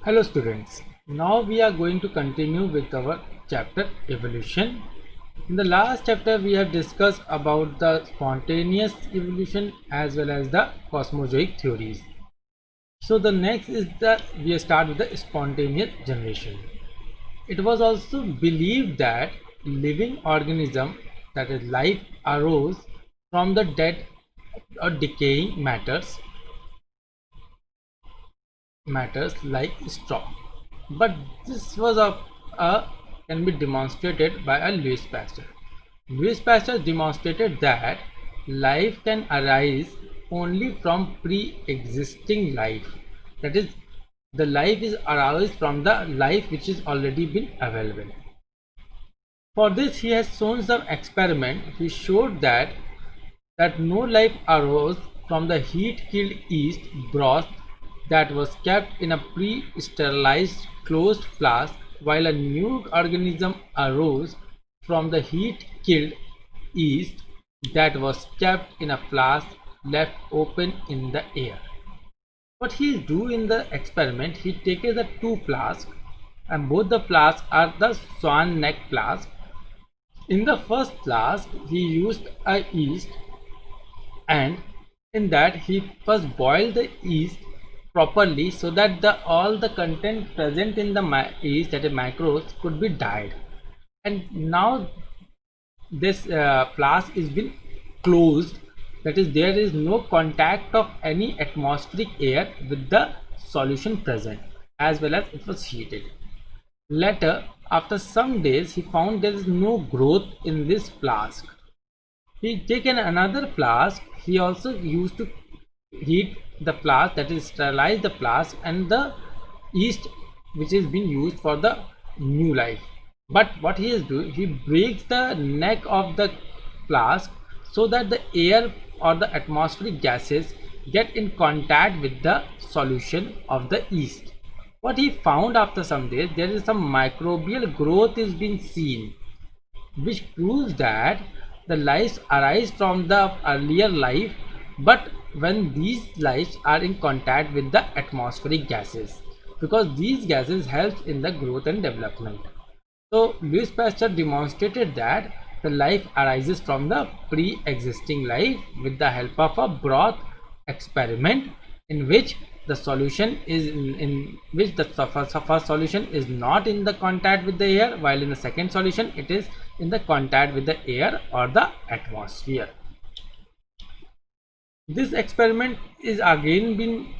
Hello students, now we are going to continue with our chapter evolution. In the last chapter we have discussed about the spontaneous evolution as well as the cosmozoic theories. So the next is that we start with the spontaneous generation. It was also believed that living organism, that is life, arose from the dead or decaying matters like straw. But this was a can be demonstrated by a Louis Pasteur. Louis Pasteur demonstrated that life can arise only from pre-existing life. That is, the life is aroused from the life which is already been available. For this, he has shown some experiment. He showed that no life arose from the heat-killed yeast broth that was kept in a pre-sterilized closed flask, while a new organism arose from the heat-killed yeast that was kept in a flask left open in the air. What he do in the experiment, he takes the two flasks, and both the flasks are the swan neck flask. In the first flask, he used a yeast, and in that he first boiled the yeast properly so that all the content present in the yeast, that is microbes, could be died. And now this flask is been closed, that is there is no contact of any atmospheric air with the solution present, as well as it was heated. Later, after some days, he found there is no growth in this flask. He taken another flask. He also used to heat the flask, that is sterilize the flask, and the yeast which is being used for the new life. But what he is doing, he breaks the neck of the flask so that the air or the atmospheric gases get in contact with the solution of the yeast. What he found, after some days, there is some microbial growth is being seen, which proves that the lives arise from the earlier life, but when these lives are in contact with the atmospheric gases, because these gases help in the growth and development. So Louis Pasteur demonstrated that the life arises from the pre-existing life with the help of a broth experiment, in which the solution is in which the first solution is not in the contact with the air, while in the second solution it is in the contact with the air or the atmosphere. This experiment is again been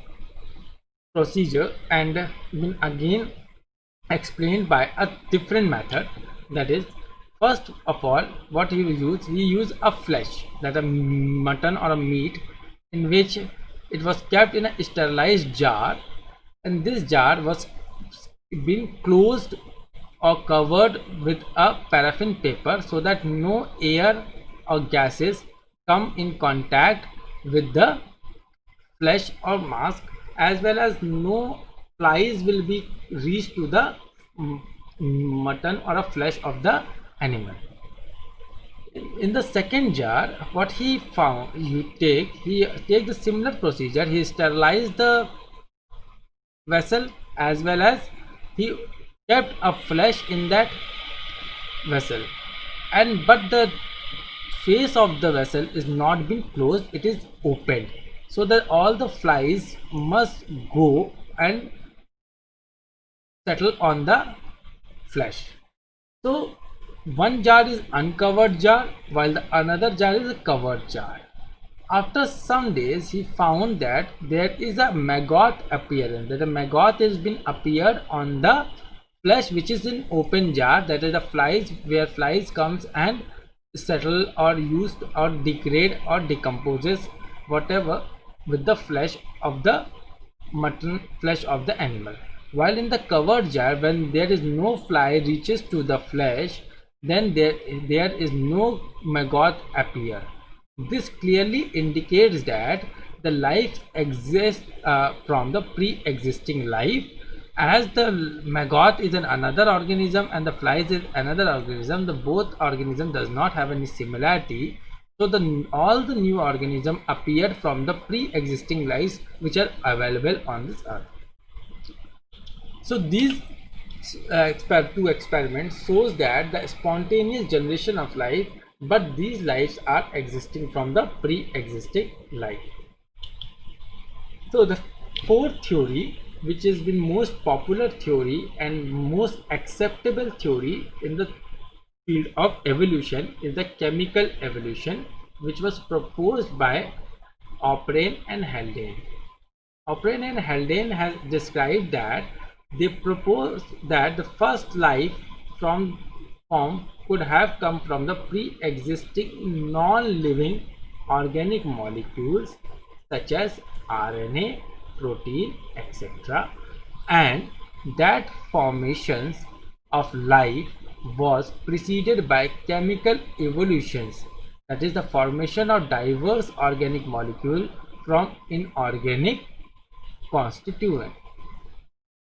procedure and been again explained by a different method. That is, first of all, what he will use, he use a flesh, that a mutton or a meat, in which it was kept in a sterilized jar, and this jar was being closed or covered with a paraffin paper so that no air or gases come in contact with the flesh or mask, as well as no flies will be reached to the mutton or a flesh of the animal. In the second jar, what he found, he take the similar procedure. He sterilized the vessel, as well as he kept a flesh in that vessel, and but the face of the vessel is not been closed, it is opened, so that all the flies must go and settle on the flesh. So one jar is uncovered jar, while the another jar is a covered jar. After some days, he found that there is a maggot appearance, that a maggot has been appeared on the flesh which is in open jar, that is the flies, where flies comes and settle or used or degrade or decomposes whatever with the flesh of the mutton, flesh of the animal. While in the covered jar, when there is no fly reaches to the flesh, then there is no maggot appear. This clearly indicates that the life exists from the pre-existing life. As the maggot is another organism and the flies is another organism, the both organism does not have any similarity. So all the new organism appeared from the pre-existing lives which are available on this earth. So these two experiments shows that the spontaneous generation of life, but these lives are existing from the pre-existing life. So the fourth theory, which has been most popular theory and most acceptable theory in the field of evolution, is the chemical evolution, which was proposed by O'Brien and Haldane. O'Brien and Haldane has described that they proposed that the first life from form could have come from the pre-existing non-living organic molecules such as RNA, protein, etc., and that formations of life was preceded by chemical evolutions, that is the formation of diverse organic molecules from inorganic constituent.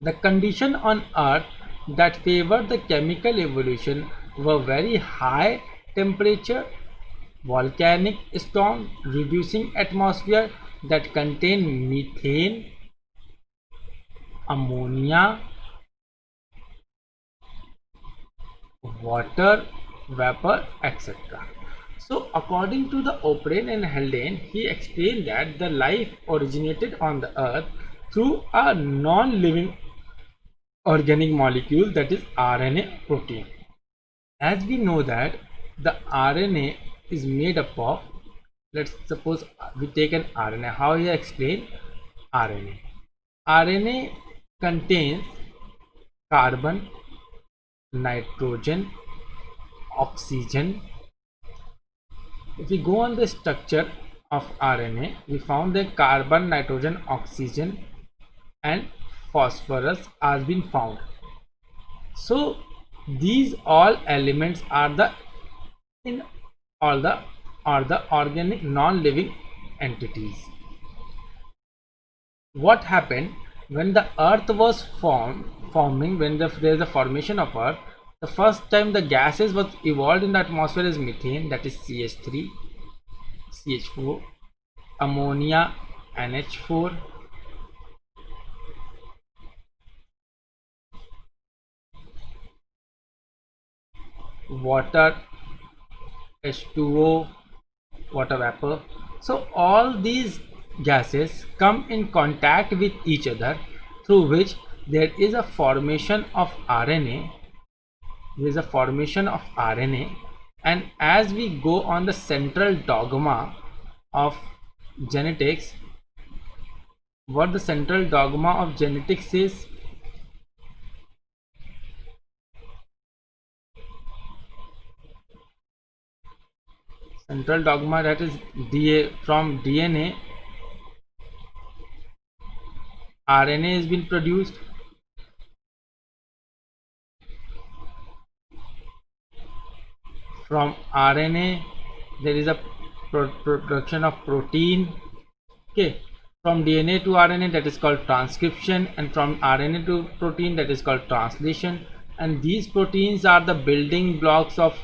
The conditions on Earth that favored the chemical evolution were very high temperature, volcanic storm, reducing atmosphere that contain methane, ammonia, water, vapor, etc. So according to the O'Brien and Haldane, he explained that the life originated on the earth through a non-living organic molecule, that is RNA protein. As we know that the RNA is made up of, let's suppose we take an RNA. How he explain RNA? RNA contains carbon, nitrogen, oxygen. If we go on the structure of RNA, we found that carbon, nitrogen, oxygen and phosphorus has been found. So these all elements are the in all the organic non-living entities. What happened when the earth was forming, when there is a formation of earth, the first time the gases was evolved in the atmosphere is methane, that is CH3, CH4, ammonia, NH4, water, H2O, water vapor. So all these gases come in contact with each other, through which there is a formation of RNA. There is a formation of RNA, and as we go on the central dogma of genetics, what the central dogma of genetics is, central dogma, that is from DNA RNA has been produced. From RNA there is a production of protein. Okay, from DNA to RNA, that is called transcription, and from RNA to protein, that is called translation. And these proteins are the building blocks of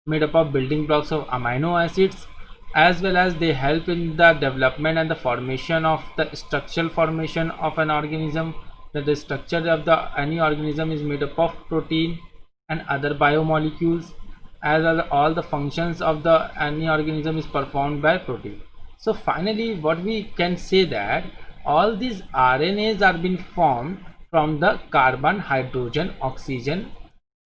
made up of building blocks of amino acids, as well as they help in the development and the formation of the structural formation of an organism. That the structure of the any organism is made up of protein and other biomolecules, as all the functions of the any organism is performed by protein. So finally what we can say that all these RNAs are being formed from the carbon, hydrogen, oxygen,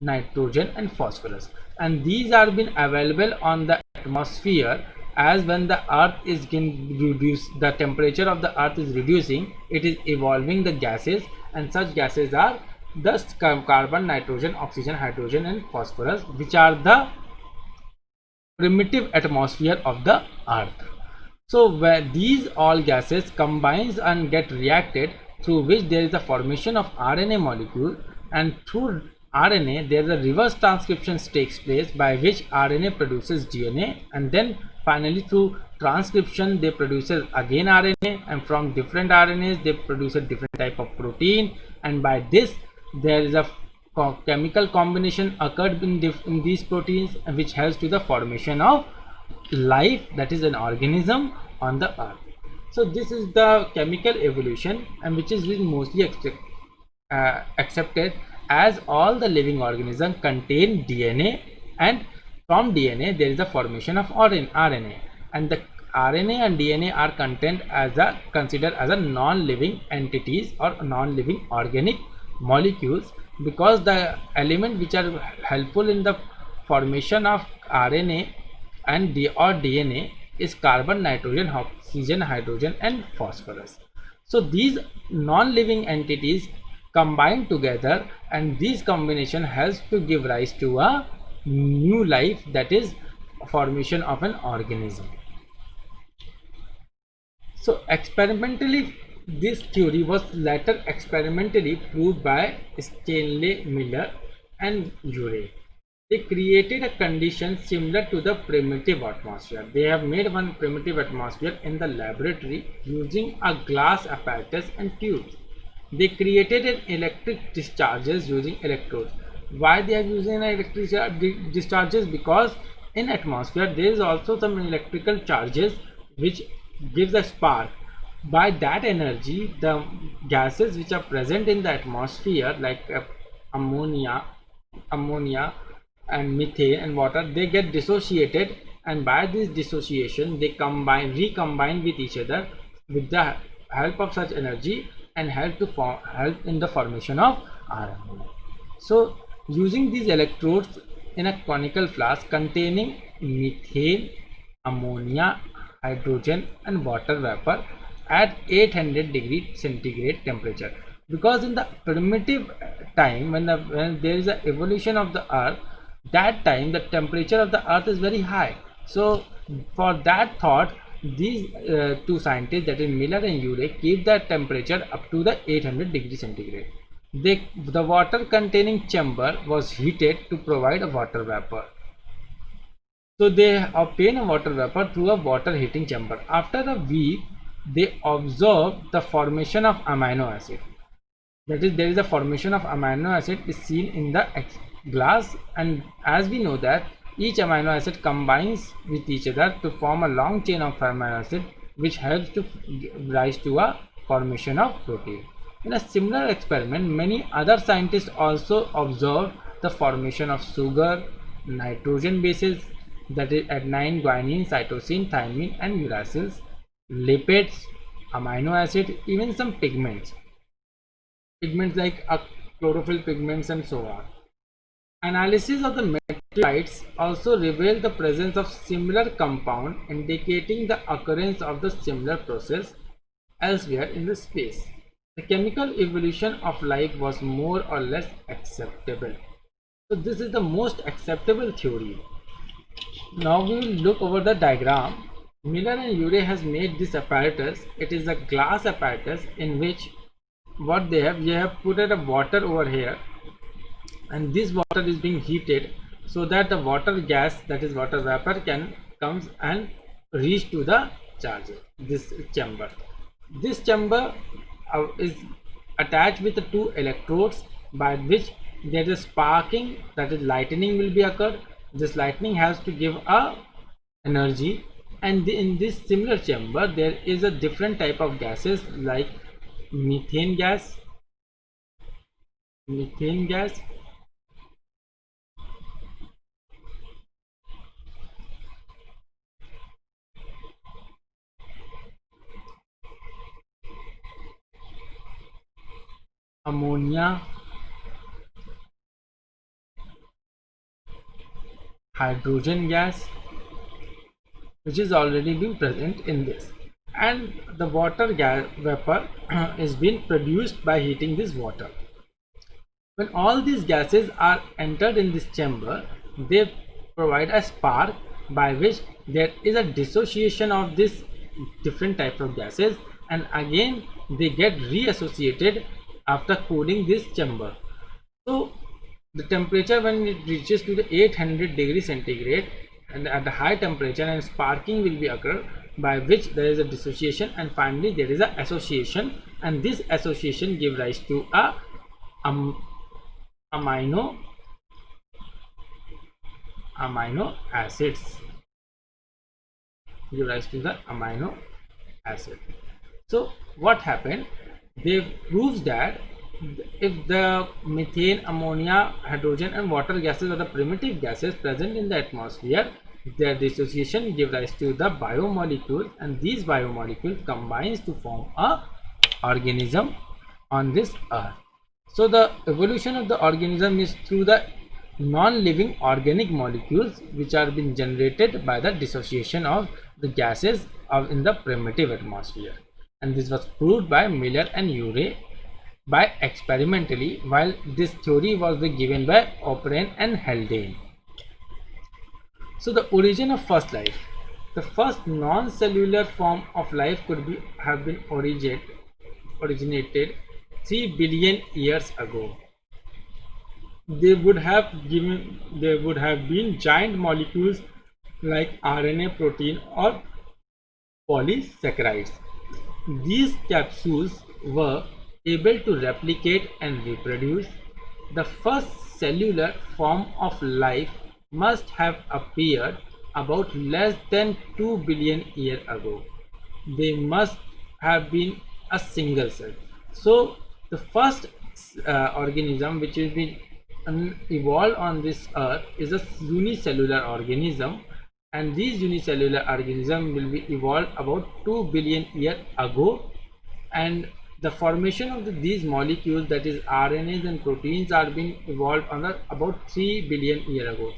nitrogen and phosphorus, and these are been available on the atmosphere. As when the earth is getting reduced, the temperature of the earth is reducing, it is evolving the gases, and such gases are the carbon, nitrogen, oxygen, hydrogen and phosphorus, which are the primitive atmosphere of the earth. So where these all gases combines and get reacted, through which there is a formation of RNA molecule, and through RNA there is a reverse transcription takes place, by which RNA produces DNA, and then finally through transcription they produces again RNA, and from different RNAs they produce a different type of protein, and by this there is a chemical combination occurred in these proteins, which helps to the formation of life, that is an organism on the earth. So this is the chemical evolution, and which is mostly accepted, as all the living organisms contain DNA, and from DNA there is a formation of RNA, and the RNA and DNA are considered as a non-living entities or non-living organic molecules, because the element which are helpful in the formation of RNA and DNA is carbon, nitrogen, oxygen, hydrogen, and phosphorus. So these non-living entities combine together, and this combination helps to give rise to a new life, that is formation of an organism. So experimentally, this theory was later experimentally proved by Stanley Miller and Urey. They created a condition similar to the primitive atmosphere. They have made one primitive atmosphere in the laboratory using a glass apparatus and tubes. They created an electric discharges using electrodes. Why they are using electric discharges? Because in atmosphere there is also some electrical charges which gives a spark. By that energy, the gases which are present in the atmosphere, like ammonia and methane and water, they get dissociated, and by this dissociation they recombine with each other with the help of such energy, and help in the formation of RNA. So using these electrodes in a conical flask containing methane, ammonia, hydrogen, and water vapor at 800 degree centigrade temperature, because in the primitive time, when there is an evolution of the earth, that time the temperature of the earth is very high. So for that thought, these two scientists, that is Miller and Urey, keep that temperature up to the 800 degree centigrade. The water containing chamber was heated to provide a water vapor. So they obtain a water vapor through a water heating chamber. After a week, they observe the formation of amino acid. That is, there is a formation of amino acid is seen in the glass, and as we know that each amino acid combines with each other to form a long chain of amino acid, which helps to rise to a formation of protein. In a similar experiment, many other scientists also observed the formation of sugar, nitrogen bases, that is adenine, guanine, cytosine, thymine, and uracils, lipids, amino acid, even some pigments like chlorophyll pigments, and so on. Analysis of the meteorites also revealed the presence of similar compound, indicating the occurrence of the similar process elsewhere in the space. The chemical evolution of life was more or less acceptable. So this is the most acceptable theory. Now we will look over the diagram. Miller and Urey has made this apparatus. It is a glass apparatus in which what they have put a water over here, and this water is being heated so that the water gas, that is water vapor, comes and reach to the charger, this chamber. This chamber is attached with the two electrodes, by which there is sparking, that is lightning will be occurred. This lightning has to give a energy, and in this similar chamber there is a different type of gases like methane gas, ammonia, hydrogen gas, which is already been present in this, and the water vapor is being produced by heating this water. When all these gases are entered in this chamber, they provide a spark, by which there is a dissociation of this different types of gases, and again they get reassociated after cooling this chamber. So the temperature, when it reaches to the 800 degree centigrade, and at the high temperature, and sparking will be occur, by which there is a dissociation, and finally there is a association, and this association give rise to a amino acids, give rise to the amino acid. So what happened? They proves that if the methane, ammonia, hydrogen and water gases are the primitive gases present in the atmosphere, their dissociation gives rise to the biomolecules, and these biomolecules combines to form a organism on this earth. So the evolution of the organism is through the non-living organic molecules which are being generated by the dissociation of the gases in the primitive atmosphere, and this was proved by Miller and Urey by experimentally, while this theory was given by O'Brien and Haldane. So the origin of first life. The first non-cellular form of life could have been originated 3 billion years ago. They would have been giant molecules like RNA, protein or polysaccharides. These capsules were able to replicate and reproduce. The first cellular form of life must have appeared about less than 2 billion years ago. They must have been a single cell. So the first organism which has been evolved on this earth is a unicellular organism, and these unicellular organism will be evolved about 2 billion years ago, and the formation of these molecules, that is RNAs and proteins, are being evolved on about 3 billion years ago.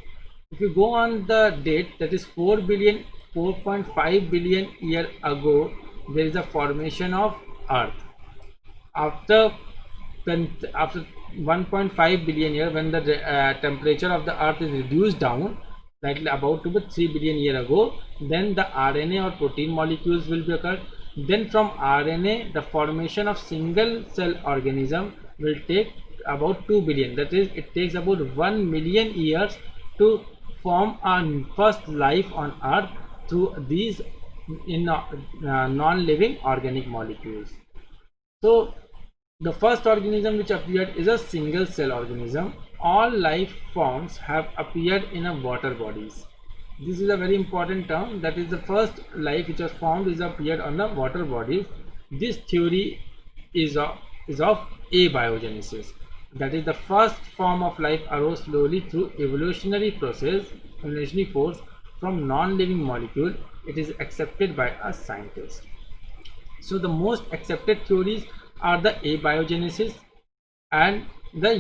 If you go on the date, that is 4.5 billion years ago, there is a formation of earth. After 1.5 billion years, when the temperature of the earth is reduced down, likely about to be 3 billion years ago, then the RNA or protein molecules will be occurred. Then from RNA, the formation of single cell organism will take about 2 billion. That is, it takes about 1 million years to form a first life on earth through these non-living organic molecules. So the first organism which appeared is a single cell organism. All life forms have appeared in a water bodies. This is a very important term, that is the first life which was formed is appeared on the water bodies. This theory is of abiogenesis. That is, the first form of life arose slowly through evolutionary force from non-living molecule. It is accepted by a scientist. So the most accepted theories are the abiogenesis and the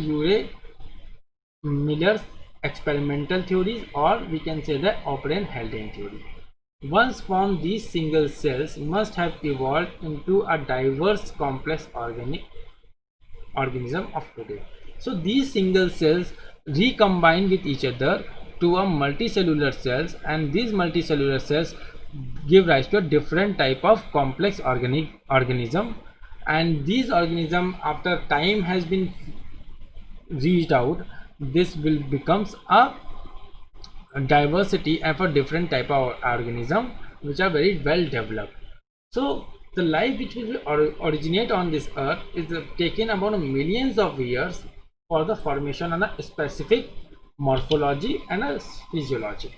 Urey-Miller's experimental theories, or we can say the O'Brien-Haldane theory. Once formed, these single cells must have evolved into a diverse complex organism of today. So these single cells recombine with each other to a multicellular cells, and these multicellular cells give rise to a different type of complex organism, and these organism, after time has been reached out, this will becomes a diversity of a different type of organism which are very well developed. So the life which will originate on this earth is taken about millions of years for the formation of a specific morphology and a physiology.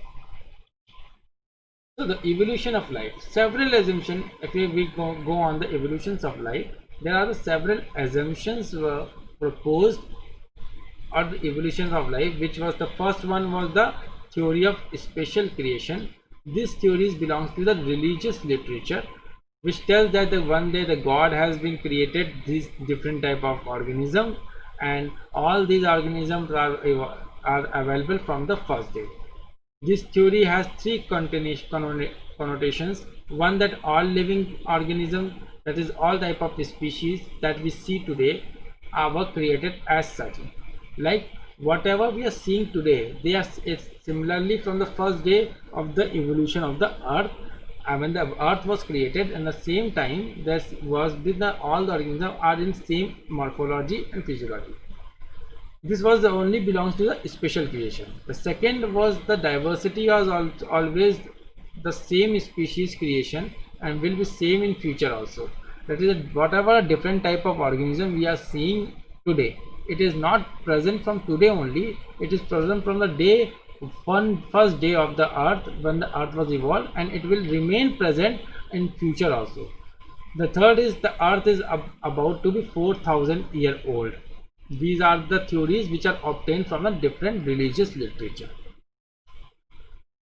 So the evolution of life, several assumptions. If we go on the evolutions of life, there are several assumptions were proposed or the evolution of life, which was the first one was the theory of special creation. This theory belongs to the religious literature, which tells that one day the God has been created these different type of organism, and all these organisms are available from the first day. This theory has three connotations. One, that all living organisms, that is all type of species that we see today, were created as such. Like whatever we are seeing today, they are similarly from the first day of the evolution of the earth. When the earth was created, and the same time there was all the organisms are in same morphology and physiology. This was the only belongs to the special creation. The second was the diversity was always the same species creation and will be same in future also. That is, whatever different type of organism we are seeing today, it is not present from today only, it is present from the day first day of the earth when the earth was evolved, and it will remain present in future also. The third is the earth is about to be 4,000 years old. These are the theories which are obtained from the different religious literature.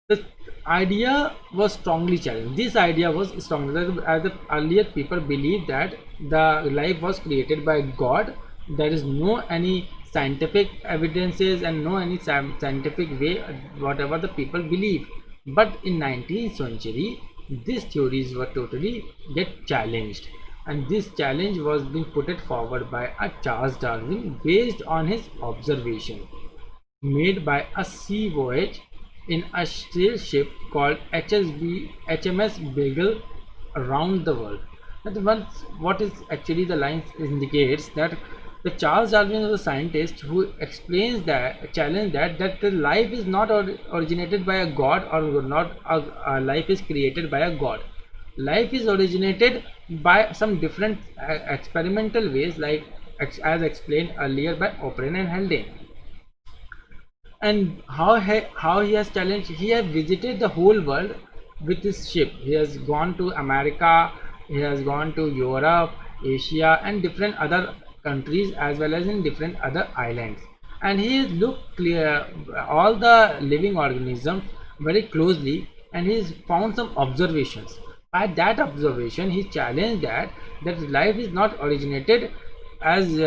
The idea was strongly challenged. This idea was strong, as the earlier people believed that the life was created by God. There is no any scientific evidences and no any scientific way whatever the people believe. But in 19th century, these theories were totally get challenged, and this challenge was being put forward by a Charles Darwin based on his observation made by a sea voyage in a sail ship called HMS Beagle around the world. That once, what is actually the line indicates that the Charles Darwin was a scientist who explains that challenge that the life is not originated by a god, or not a life is created by a god. Life is originated by some different experimental ways, like as explained earlier by O'Brien and Haldane. And how he has challenged, he has visited the whole world with his ship. He has gone to America, he has gone to Europe, Asia, and different other countries, as well as in different other islands, and he has looked clear all the living organisms very closely, and he has found some observations. By that observation, he challenged that life is not originated as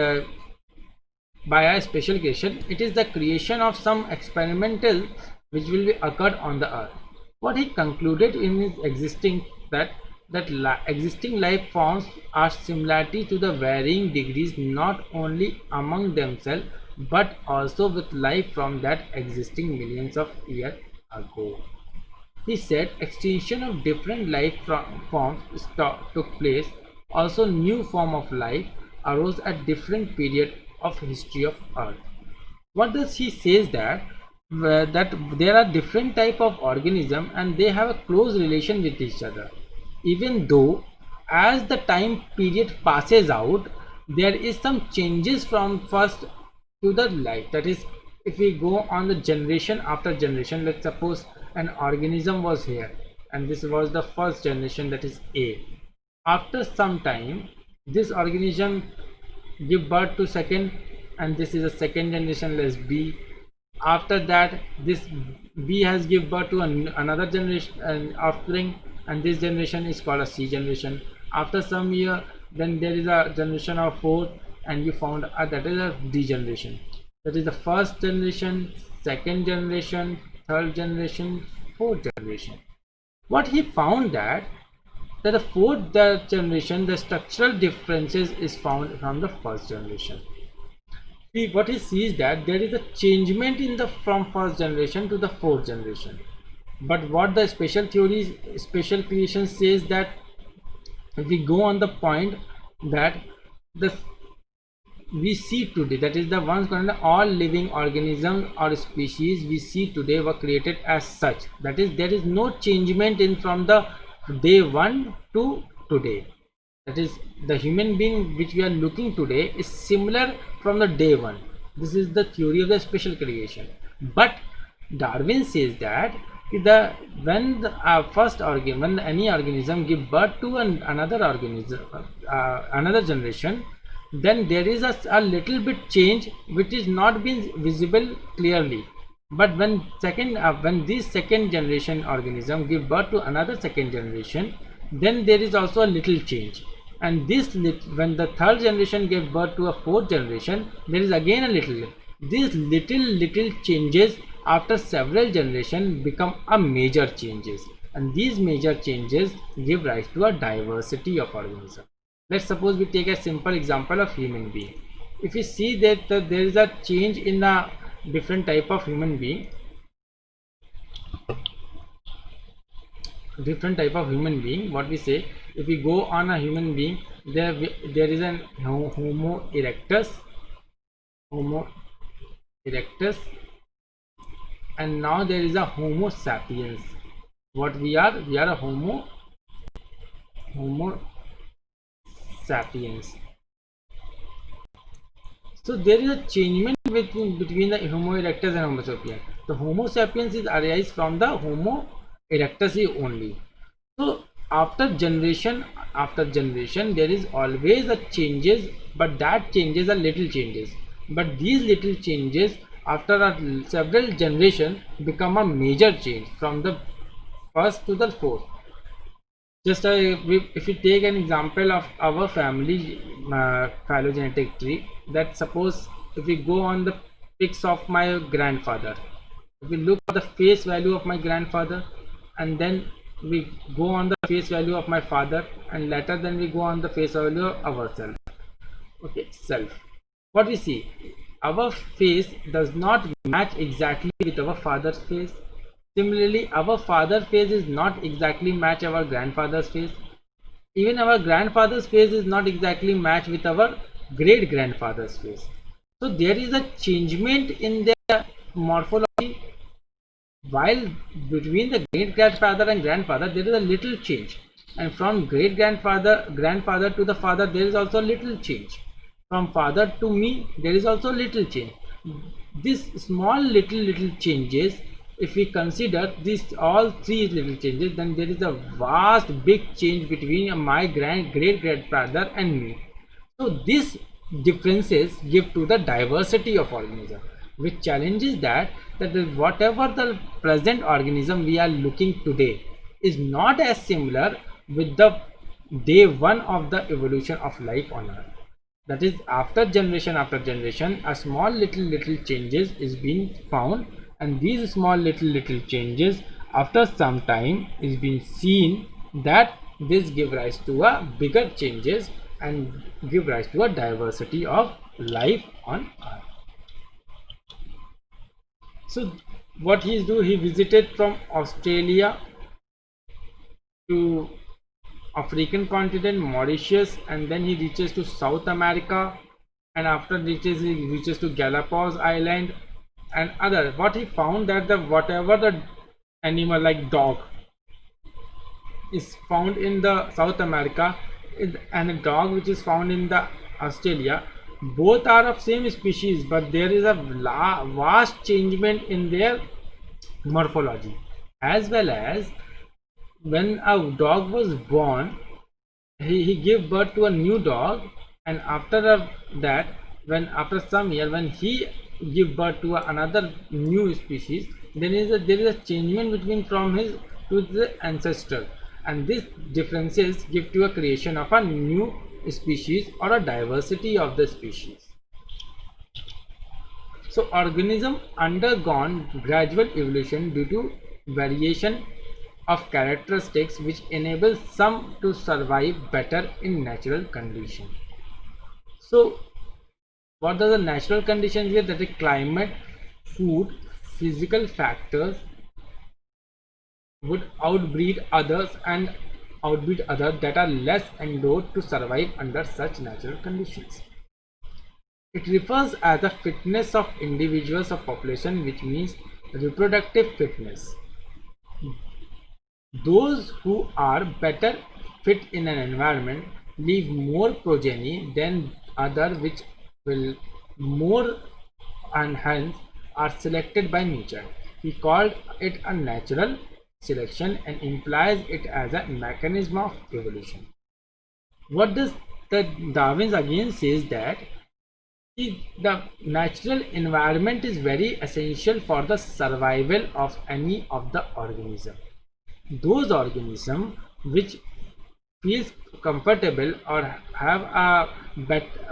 by a special creation. It is the creation of some experimental which will be occurred on the earth. What he concluded in his existing existing life forms are similarity to the varying degrees not only among themselves but also with life from that existing millions of years ago. He said extinction of different life forms took place. Also, new form of life arose at different period of history of Earth. What does he says that there are different type of organism and they have a close relation with each other. Even though as the time period passes out, there is some changes from first to the life. That is, if we go on the generation after generation, let's suppose an organism was here and this was the first generation, that is A. After some time, this organism give birth to second, and this is a second generation, let's B. After that, this B has give birth to another generation and offspring, and this generation is called a C generation. After some year, then there is a generation of fourth, and you found that is a D generation. That is the first generation, second generation, third generation, fourth generation. What he found that the fourth generation, the structural differences is found from the first generation. See, what he sees that there is a changement in the from first generation to the fourth generation. But what the special theories, special creation says that if we go on the point that the we see today, that is the ones called all living organisms or species we see today were created as such. That is, there is no changement in from the day one to today. That is, the human being which we are looking today is similar from the day one. This is the theory of the special creation. But Darwin says that when the first organ, when any organism give birth to another organism, another generation, then there is a little bit change which is not being visible clearly. But when this second generation organism give birth to another second generation, then there is also a little change. And when the third generation gave birth to a fourth generation, there is again a little. These little changes after several generations become a major changes, and these major changes give rise to a diversity of organisms. Let's suppose we take a simple example of human being. If we see that there is a change in the different type of human being, what we say, if we go on a human being, there is an Homo erectus, and now there is a Homo sapiens. What we are a Homo sapiens. So there is a changement between the Homo erectus and Homo sapiens. The Homo sapiens is arise from the Homo erectus only. So after generation there is always a changes, but that changes are little changes. but these little changes after several generations become a major change from the first to the fourth. Just if we take an example of our family phylogenetic tree, that suppose if we go on the pics of my grandfather, if we look at the face value of my grandfather, and then we go on the face value of my father, and later then we go on the face value of ourselves. Okay, self. What we see, our face does not match exactly with our father's face. Similarly, our father's face is not exactly match our grandfather's face. Even our grandfather's face is not exactly match with our great grandfather's face. So there is a changement in their morphology. While between the great grandfather and grandfather there is a little change, and from great grandfather to the father there is also little change, from father to me there is also little change. This small little changes, if we consider these all three little changes, then there is a vast big change between my great grandfather and me. So these differences give to the diversity of organism, which challenges that whatever the present organism we are looking today is not as similar with the day one of the evolution of life on earth. That is, after generation, a small little changes is being found, and these small little changes after some time is being seen that this give rise to a bigger changes and give rise to a diversity of life on earth. So what he do, he visited from Australia to African continent, Mauritius, and then he reaches to South America, and after he reaches to Galapagos Island and other. What he found that the whatever the animal like dog is found in the South America and a dog which is found in the Australia, both are of same species, but there is a vast changement in their morphology, as well as when a dog was born, he gave birth to a new dog, and after that, when after some year when he give birth to another new species, then there is a changement between from his to the ancestor, and these differences give to a creation of a new species or a diversity of the species. So organism undergone gradual evolution due to variation of characteristics which enable some to survive better in natural conditions. So what are the natural conditions here? That is climate, food, physical factors would outbreed others that are less endowed to survive under such natural conditions. It refers as the fitness of individuals of population, which means reproductive fitness. Those who are better fit in an environment leave more progeny than others which will more, and hence are selected by nature. He called it a natural selection and implies it as a mechanism of evolution. What does the Darwin again says that the natural environment is very essential for the survival of any of the organism. Those organisms which feels comfortable or have a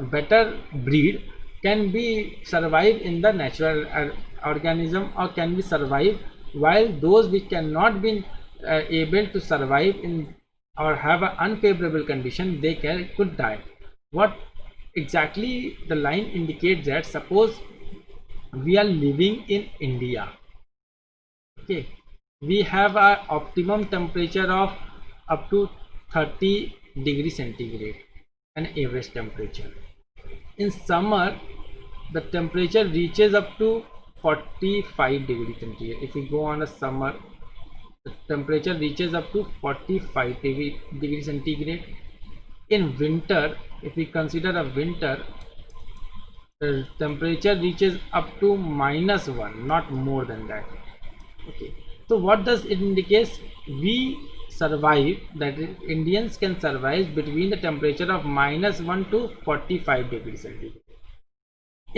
better breed can be survive in the natural organism, or can be survive, while those which cannot be able to survive in or have an unfavorable condition, they could die. What exactly the line indicates that, suppose we are living in India, okay, we have a optimum temperature of up to 30 degree centigrade, an average temperature. In summer the temperature reaches up to 45 degree centigrade. If we go on a summer, the temperature reaches up to 45 degree centigrade. In winter, if we consider a winter, the temperature reaches up to -1, not more than that. Okay, so what does it indicate? We survive, that is, Indians can survive between the temperature of -1 to 45 degrees centigrade.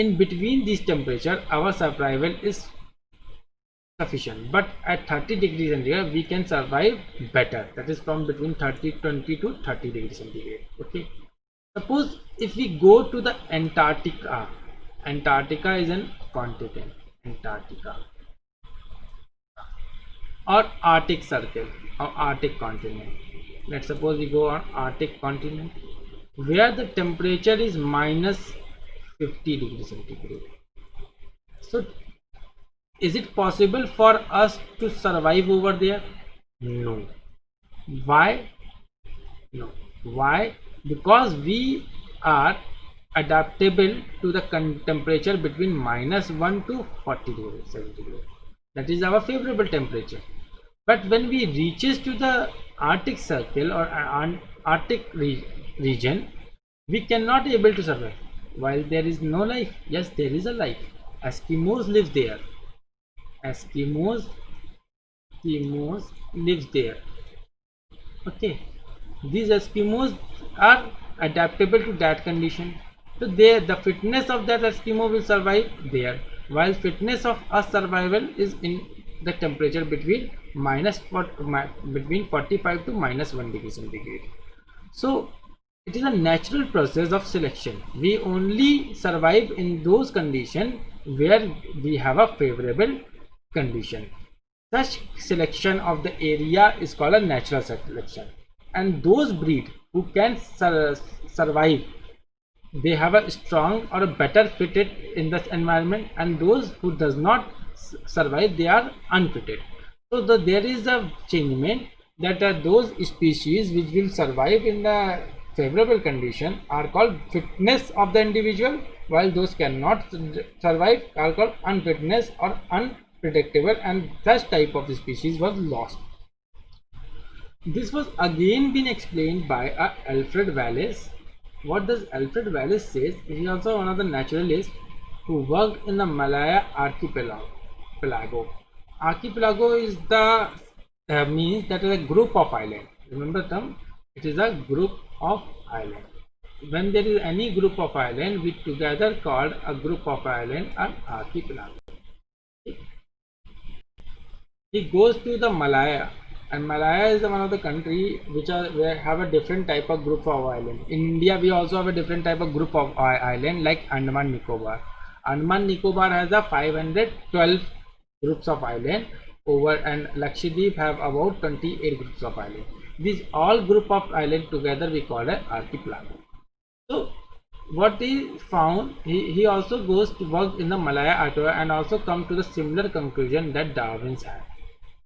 in between these temperature our survival is sufficient, but at 30 degrees centigrade we can survive better. That is from between 20 to 30 degrees centigrade. Okay, suppose if we go to the Antarctica. Antarctica is an continent. Antarctica or Arctic Circle or Arctic continent. Let's suppose we go on Arctic continent where the temperature is minus 50 degrees centigrade. So is it possible for us to survive over there? No. Why? No. Why? Because we are adaptable to the temperature between -1 to 40 degrees centigrade. That is our favorable temperature. But when we reaches to the Arctic Circle or Arctic region, we cannot able to survive. While there is no life, yes, there is a life. Eskimos live there. Eskimos lives there. Okay, these Eskimos are adaptable to that condition. So the fitness of that Eskimo will survive there, while fitness of us survival is in the temperature between between 45 to -1 degree centigrade. So it is a natural process of selection. We only survive in those conditions where we have a favorable condition. Such selection of the area is called a natural selection, and those breed who can survive, they have a strong or a better fitted in this environment, and those who does not survive, they are unfitted. So there is a changement that those species which will survive in the favorable condition are called fitness of the individual, while those cannot survive are called unfitness or unpredictable, and such type of species was lost. This was again been explained by Alfred Wallace. What does Alfred Wallace says? He is also one of the naturalists who worked in the Malaya archipelago. Archipelago is the means that is a group of islands. Remember the term? It is a group of islands. When there is any group of islands, we together called a group of islands an archipelago. He goes to the Malaya, and Malaya is one of the country which have a different type of group of island. In India, we also have a different type of group of island like Andaman Nicobar. Andaman Nicobar has a 512 groups of island over, and Lakshadweep have about 28 groups of island. These all group of island together we call an archipelago. So what he found, he also goes to work in the Malaya archipelago and also come to the similar conclusion that Darwin's had.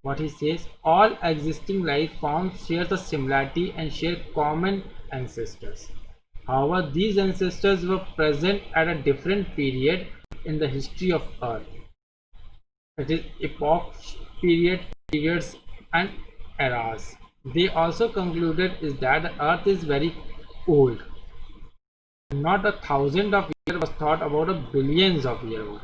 What he says, all existing life forms share the similarity and share common ancestors. However, these ancestors were present at a different period in the history of Earth. That is epochs, periods and eras. They also concluded is that the Earth is very old. Not a thousand of years was thought about a billions of years old.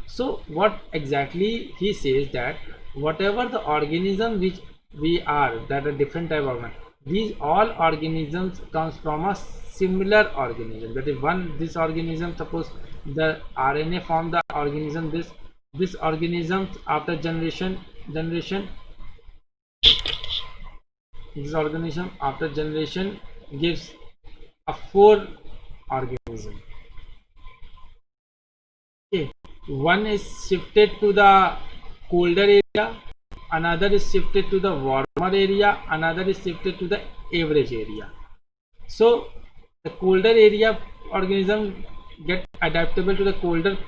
So what exactly he says that whatever the organism which we are, that a different type of organism, these all organisms comes from a similar organism. That is this organism, suppose the RNA form the organism, this organism after generation this organism after generation gives a 4 organism. Okay, one is shifted to the colder area, another is shifted to the warmer area, another is shifted to the average area. So the colder area organism get adaptable to the colder